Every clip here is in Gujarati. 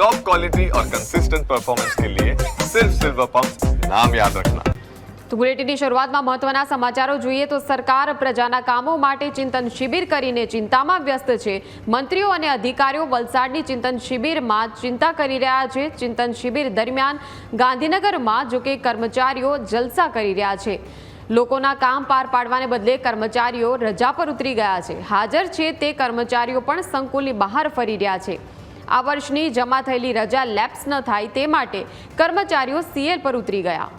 टॉप क्वालिटी और कंसिस्टेंट परफॉर्मेंस के लिए सिर्फ सिल्वर पंप नाम याद रखना। તો બુલેટિનની શરૂઆતમાં મહત્વના સમાચારો જોઈએ તો સરકાર પ્રજાના કામો માટે ચિંતન શિબિર કરીને ચિંતામાં વ્યસ્ત છે। મંત્રીઓ અને અધિકારીઓ વલસાડની ચિંતન શિબિરમાં ચિંતા કરી રહ્યા છે। ચિંતન શિબિર દરમિયાન ગાંધીનગરમાં જો કે કર્મચારીઓ જલસા કરી રહ્યા છે। લોકોના કામ પાર પાડવાને બદલે કર્મચારીઓ રજા પર ઉતરી ગયા છે। હાજર છે તે કર્મચારીઓ પણ સંકુલની બહાર ફરી રહ્યા છે। આ વર્ષની જમા થયેલી રજા લેપ્સ ન થાય તે માટે કર્મચારીઓ સીએલ પર ઉતરી ગયા।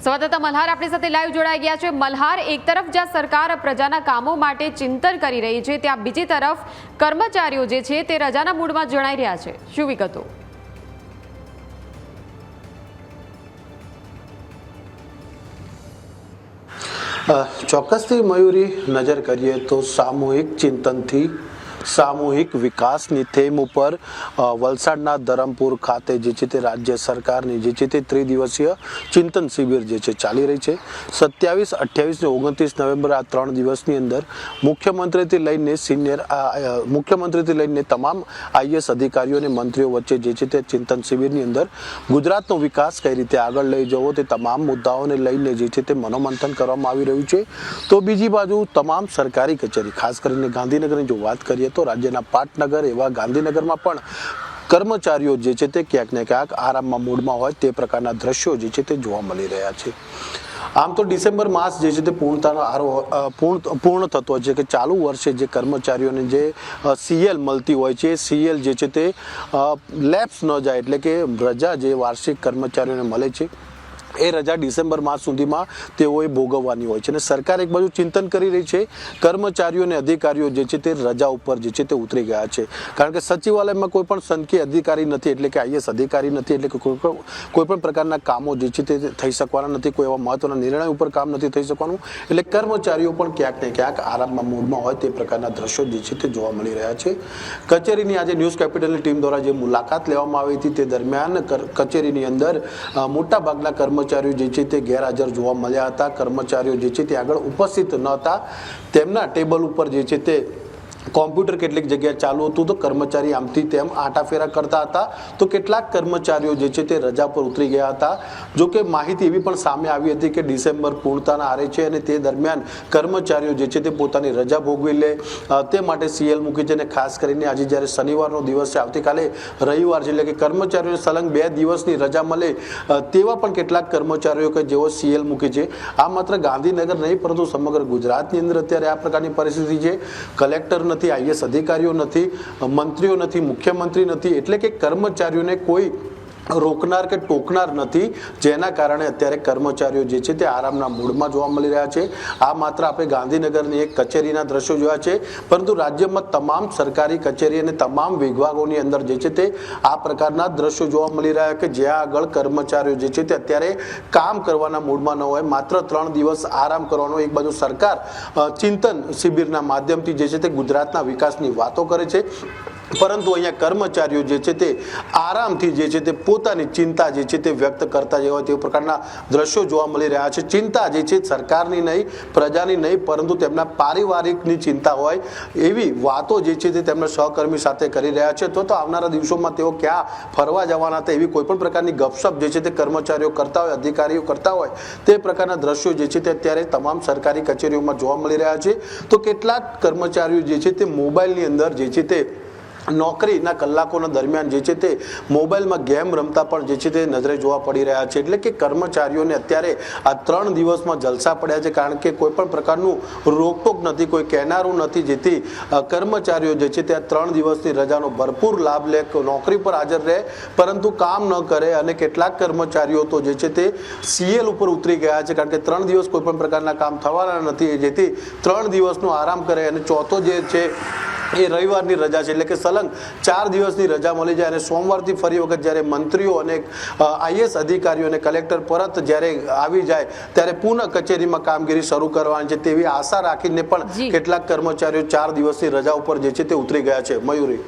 સંવાદદાતા મલ્હાર આપણી સાથે લાઈવ જોડાઈ ગયા છે। મલ્હાર, એક તરફ જ્યાં સરકાર પ્રજાના કામો માટે ચિંતન કરી રહી છે, ત્યાં બીજી તરફ કર્મચારીઓ જે છે તે રજાના મૂડમાં જણાઈ રહ્યા છે, શું વિગતો? ચોક્કસથી મયુરી, નજર કરીએ તો સામૂહિક ચિંતનથી સામૂહિક વિકાસની થીમ ઉપર વલસાડના ધરમપુર ખાતે જે છે તે રાજ્ય સરકારની જે છે તે ત્રિદિવસીય ચિંતન શિબિર જે છે ચાલી રહી છે। 27, 28 ને 29 નવેમ્બર આ 3 દિવસની અંદર મુખ્યમંત્રીથી લઈને તમામ આઈએસ અધિકારીઓ અને મંત્રીઓ વચ્ચે જે છે તે ચિંતન શિબિરની અંદર ગુજરાતનો વિકાસ કઈ રીતે આગળ લઈ જવો તે તમામ મુદ્દાઓને લઈને જે છે તે મનોમંથન કરવામાં આવી રહ્યું છે। તો બીજી બાજુ તમામ સરકારી કચેરી, ખાસ કરીને ગાંધીનગરની જો વાત કરીએ તો રાજ્યના પાટનગર એવા ગાંધીનગરમાં પણ કર્મચારીઓ જે છે તે ક્યાંક ને ક્યાંક આરામમાં મૂડમાં હોય તે પ્રકારના દ્રશ્યો જે છે તે જોવા મળી રહ્યા છે। આમ તો ડિસેમ્બર માસ જે છે તે પૂર્ણ થતો હોય છે કે ચાલુ વર્ષે જે કર્મચારીઓને જે સીએલ મળતી હોય છે, સીએલ જે છે તે લેપ્સ ન જાય, એટલે કે રજા જે વાર્ષિક કર્મચારીઓને મળે છે એ રજા ડિસેમ્બર માસ સુધીમાં તેઓએ ભોગવવાની હોય છે। અને સરકાર એક બાજુ ચિંતન કરી રહી છે, કર્મચારીઓ અને અધિકારીઓ જે છે તે રજા ઉપર જે છે તે ઉતરી ગયા છે, કારણ કે સચિવાલયમાં કોઈ પણ સંખ્ય અધિકારી નથી, એટલે કે આઈએસ અધિકારી નથી, એટલે કે કોઈ પણ પ્રકારના કામો જે છે તે થઈ શકવાના નથી, કોઈ એવા મહત્વના નિર્ણય ઉપર કામ નથી થઈ શકવાનું, એટલે કર્મચારીઓ પણ ક્યાંક ને ક્યાંક આરામમાં મૂડમાં હોય તે પ્રકારના દ્રશ્યો જે છે તે જોવા મળી રહ્યા છે। કચેરીની આજે ન્યૂઝ કેપિટલની ટીમ દ્વારા જે મુલાકાત લેવામાં આવી હતી તે દરમિયાન કચેરીની અંદર મોટાભાગના કર્મચારીઓ જે છે તે ગેરહાજર જોવા મળ્યા હતા। કર્મચારીઓ જે છે તે આગળ ઉપસ્થિત ન હતા, તેમના ટેબલ ઉપર જે છે તે કોમ્પ્યુટર કેટલીક જગ્યાએ ચાલુ હતું તો કર્મચારી આમથી તેમ આંટાફેરા કરતા હતા, તો કેટલાક કર્મચારીઓ જે છે તે રજા પર ઉતરી ગયા હતા। જો કે માહિતી એવી પણ સામે આવી હતી કે ડિસેમ્બર પૂર્ણતાના આરે છે અને તે દરમિયાન કર્મચારીઓ જે છે તે પોતાની રજા ભોગવી લે તે માટે સીએલ મૂકી છે। અને ખાસ કરીને આજે જ્યારે શનિવારનો દિવસ છે, આવતીકાલે રવિવાર છે, એટલે કે કર્મચારીઓને સલંગ 2 દિવસની રજા મળે તેવા પણ કેટલાક કર્મચારીઓ કે જેઓ સીએલ મૂકી છે। આ માત્ર ગાંધીનગર નહીં પરંતુ સમગ્ર ગુજરાતની અંદર અત્યારે આ પ્રકારની પરિસ્થિતિ છે। કલેક્ટર નથી, આઈએસ અધિકારીઓ નથી, મંત્રીઓ નથી, મુખ્યમંત્રી નથી, એટલે કે કર્મચારીઓને કોઈ રોકનાર કે ટોકનાર નથી, જેના કારણે અત્યારે કર્મચારીઓ જે છે તે આરામના મૂડમાં જોવા મળી રહ્યા છે। આ માત્ર આપણે ગાંધીનગરની એક કચેરીના દ્રશ્યો જોયા છે, પરંતુ રાજ્યમાં તમામ સરકારી કચેરી અને તમામ વિભાગોની અંદર જે છે તે આ પ્રકારના દ્રશ્યો જોવા મળી રહ્યા કે જ્યાં આગળ કર્મચારીઓ જે છે તે અત્યારે કામ કરવાના મૂડમાં ન હોય, માત્ર 3 દિવસ આરામ કરવાનો એક બાજુ સરકાર ચિંતન શિબિરના માધ્યમથી જે છે તે ગુજરાતના વિકાસની વાતો કરે છે, પરંતુ અહીંયા કર્મચારીઓ જે છે તે આરામથી જે છે તે પોતાની ચિંતા જે છે તે વ્યક્ત કરતા હોય તે પ્રકારના દ્રશ્યો જોવા મળી રહ્યા છે। ચિંતા જે છે સરકારની નહીં, પ્રજાની નહીં, પરંતુ તેમના પારિવારિકની ચિંતા હોય એવી વાતો જે છે તે તેમના સહકર્મી સાથે કરી રહ્યા છે। તો આવનારા દિવસોમાં તેઓ ક્યાં ફરવા જવાના હતા એવી કોઈ પણ પ્રકારની ગપસપ જે છે તે કર્મચારીઓ કરતા હોય, અધિકારીઓ કરતા હોય તે પ્રકારના દ્રશ્યો જે છે તે અત્યારે તમામ સરકારી કચેરીઓમાં જોવા મળી રહ્યા છે। તો કેટલાક કર્મચારીઓ જે છે તે મોબાઈલની અંદર જે છે તે નોકરીના કલાકોના દરમિયાન જે છે તે મોબાઈલમાં ગેમ રમતા પણ જે છે તે નજરે જોવા પડી રહ્યા છે। એટલે કે કર્મચારીઓને અત્યારે આ 3 દિવસમાં જલસા પડ્યા છે, કારણ કે કોઈ પણ પ્રકારનું રોકટોક નથી, કોઈ કહેનારું નથી, જેથી કર્મચારીઓ જે છે તે આ 3 દિવસની રજાનો ભરપૂર લાભ લે, નોકરી પર હાજર રહે પરંતુ કામ ન કરે। અને કેટલાક કર્મચારીઓ તો જે છે તે સીએલ ઉપર ઉતરી ગયા છે, કારણ કે 3 દિવસ કોઈ પણ પ્રકારના કામ થવાના નથી, જેથી 3 દિવસનો આરામ કરે અને ચોથો જે છે એ રવિવારની રજા છે, એટલે કે સલંગ 4 દિવસની રજા મળી જાય અને સોમવારથી ફરી વખત જ્યારે મંત્રીઓ અને આઈએસ અધિકારીઓ અને કલેક્ટર પરત જ્યારે આવી જાય ત્યારે પુનઃ કચેરીમાં કામગીરી શરૂ કરવાની છે તેવી આશા રાખીને પણ કેટલાક કર્મચારીઓ 4 દિવસની રજા ઉપર જે છે તે ઉતરી ગયા છે। મયુરી।